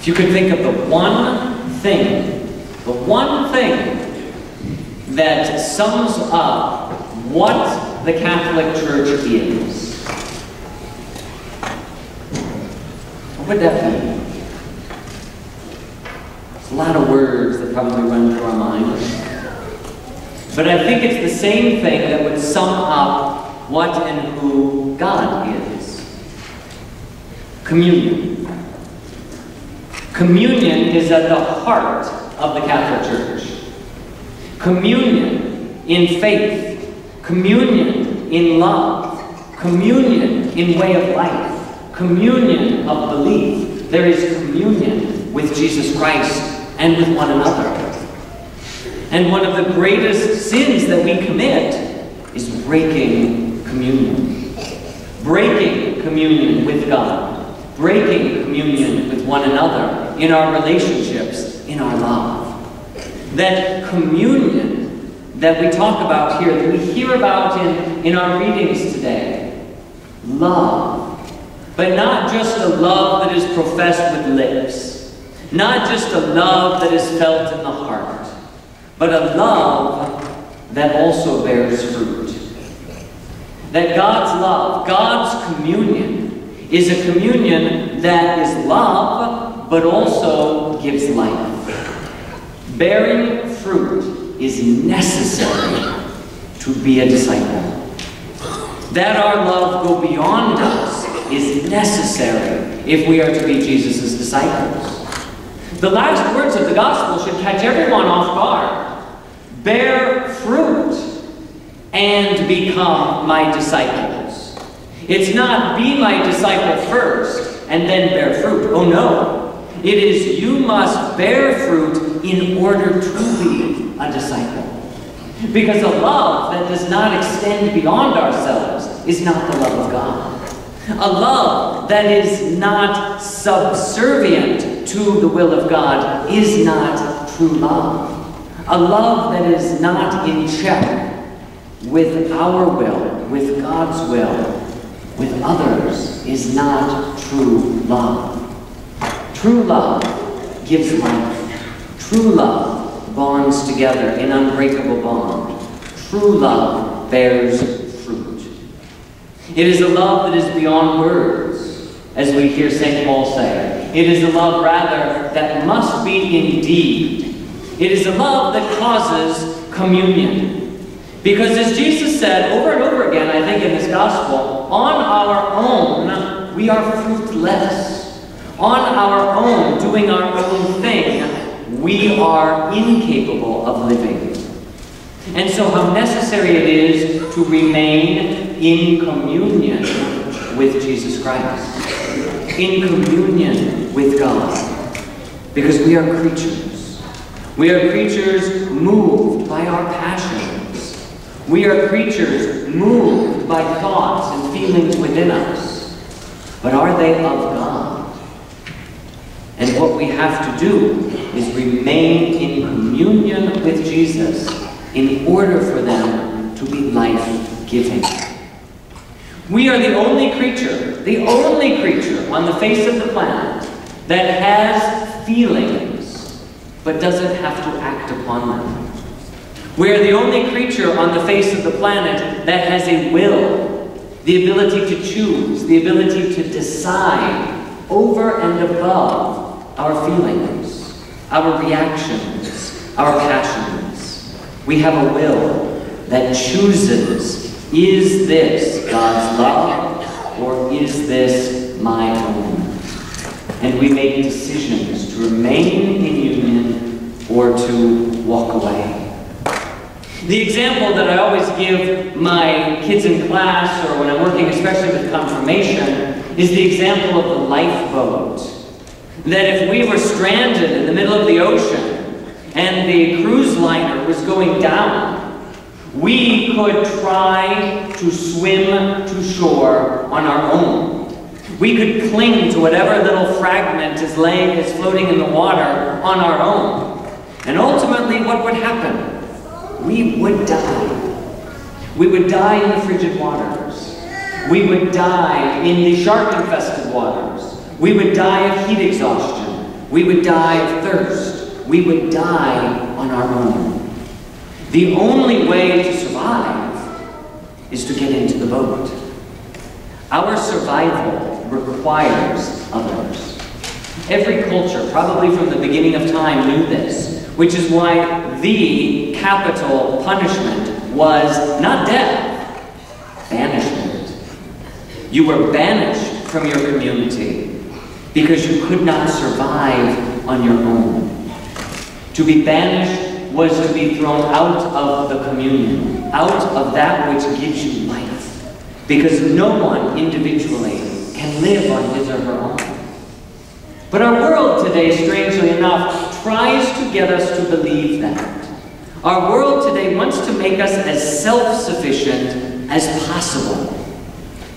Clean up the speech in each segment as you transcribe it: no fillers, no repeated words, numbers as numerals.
If you could think of the one thing that sums up what the Catholic Church is, what would that be? There's a lot of words that probably run through our minds. But I think it's the same thing that would sum up what and who God is. Communion. Communion is at the heart of the Catholic Church. Communion in faith. Communion in love. Communion in way of life. Communion of belief. There is communion with Jesus Christ and with one another. And one of the greatest sins that we commit is breaking communion. Breaking communion with God. Breaking communion with one another in our relationships, in our love. That communion that we talk about here, that we hear about in our readings today. Love. But not just a love that is professed with lips. Not just a love that is felt in the heart. But a love that also bears fruit. That God's love, God's communion, is a communion that is love, but also gives life. Bearing fruit is necessary to be a disciple. That our love go beyond us is necessary if we are to be Jesus' disciples. The last words of the gospel should catch everyone off guard. Bear fruit and become my disciples. It's not be my disciple first and then bear fruit. Oh no. It is you must bear fruit in order to be a disciple. Because a love that does not extend beyond ourselves is not the love of God. A love that is not subservient to the will of God is not true love. A love that is not in check with our will, with God's will, with others, is not true love. True love gives life. True love bonds together in unbreakable bond. True love bears fruit. It is a love that is beyond words, as we hear St. Paul say. It is a love, rather, that must be in deed. It is a love that causes communion. Because as Jesus said over and over again, I think in this gospel, on our own, we are fruitless. On our own, doing our own thing, we are incapable of living. And so how necessary it is to remain in communion with Jesus Christ. In communion with God. Because we are creatures. We are creatures moved by our passions. We are creatures moved by thoughts and feelings within us. But are they of God? And what we have to do is remain in communion with Jesus in order for them to be life-giving. We are the only creature on the face of the planet that has feelings but doesn't have to act upon them. We are the only creature on the face of the planet that has a will, the ability to choose, the ability to decide over and above our feelings, our reactions, our passions. We have a will that chooses, is this God's love or is this my own? And we make decisions to remain in union or to walk away. The example that I always give my kids in class, or when I'm working especially with confirmation, is the example of the lifeboat. That if we were stranded in the middle of the ocean and the cruise liner was going down, we could try to swim to shore on our own. We could cling to whatever little fragment is floating in the water on our own. And ultimately, what would happen? We would die. We would die in the frigid waters. We would die in the shark-infested waters. We would die of heat exhaustion. We would die of thirst. We would die on our own. The only way to survive is to get into the boat. Our survival requires others. Every culture, probably from the beginning of time, knew this, which is why the capital punishment was not death, banishment. You were banished from your community because you could not survive on your own. To be banished was to be thrown out of the communion, out of that which gives you life, because no one individually can live on his or her own. But our world today, strangely enough, tries to get us to believe that. Our world today wants to make us as self-sufficient as possible.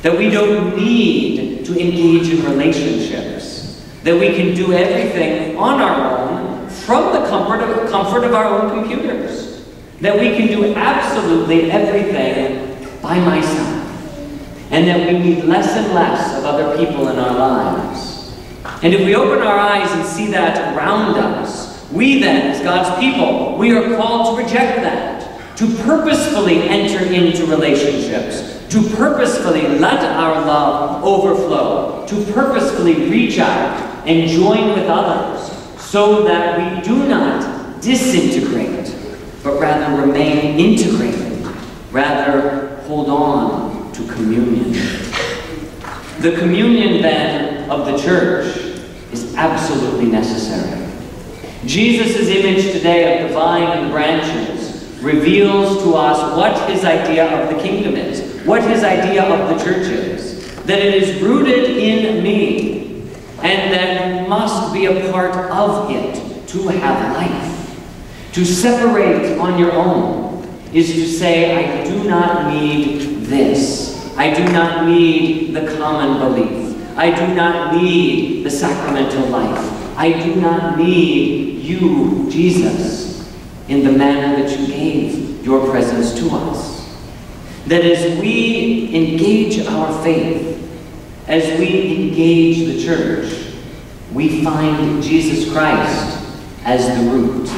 That we don't need to engage in relationships. That we can do everything on our own from the comfort of our own computers. That we can do absolutely everything by myself. And that we need less and less of other people in our lives. And if we open our eyes and see that around us, we then, as God's people, we are called to reject that, to purposefully enter into relationships, to purposefully let our love overflow, to purposefully reach out and join with others, so that we do not disintegrate, but rather remain integrated, rather hold on to communion. The communion, then, of the church is absolutely necessary. Jesus' image today of the vine and the branches reveals to us what his idea of the kingdom is, what his idea of the church is, that it is rooted in me, and that you must be a part of it to have life. To separate on your own is to say, I do not need this. I do not need the common belief. I do not need the sacramental life. I do not need you, Jesus, in the manner that you gave your presence to us. That as we engage our faith, as we engage the church, we find Jesus Christ as the root,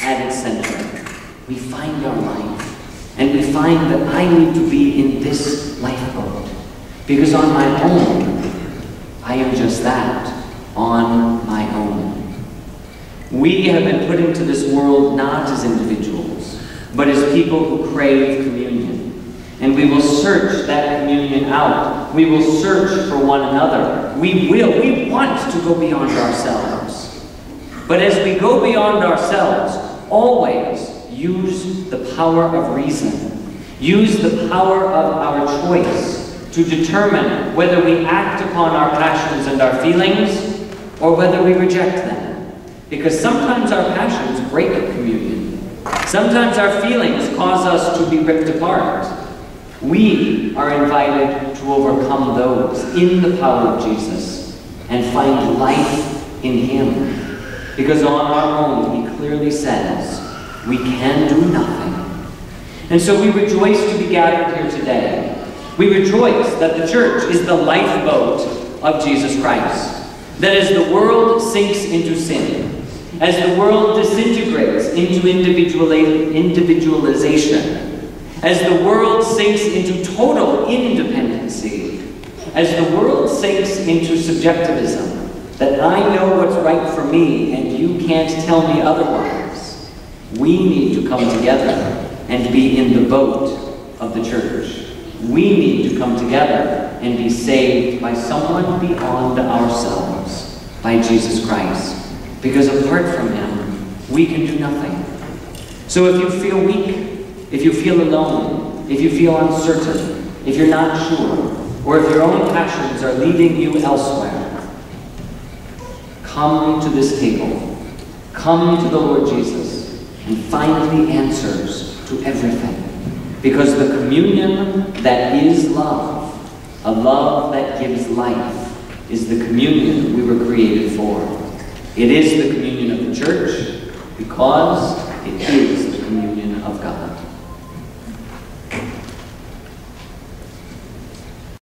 at its center. We find our life, and we find that I need to be in this lifeboat, because on my own, I am just that, on my own. We have been put into this world not as individuals, but as people who crave communion. And we will search that communion out. We will search for one another. We want to go beyond ourselves. But as we go beyond ourselves, always use the power of reason. Use the power of our choice to determine whether we act upon our passions and our feelings, or whether we reject them. Because sometimes our passions break communion. Sometimes our feelings cause us to be ripped apart. We are invited to overcome those in the power of Jesus and find life in him. Because on our own, he clearly says, we can do nothing. And so we rejoice to be gathered here today. We rejoice that the church is the lifeboat of Jesus Christ. That as the world sinks into sin, as the world disintegrates into individualization, as the world sinks into total independency, as the world sinks into subjectivism, that I know what's right for me and you can't tell me otherwise, we need to come together and be in the boat of the church. We need to come together and be saved by someone beyond ourselves, by Jesus Christ. Because apart from him, we can do nothing. So if you feel weak, if you feel alone, if you feel uncertain, if you're not sure, or if your own passions are leading you elsewhere, come to this table. Come to the Lord Jesus and find the answers to everything. Because the communion that is love, a love that gives life, is the communion we were created for. It is the communion of the church because it is the communion of God.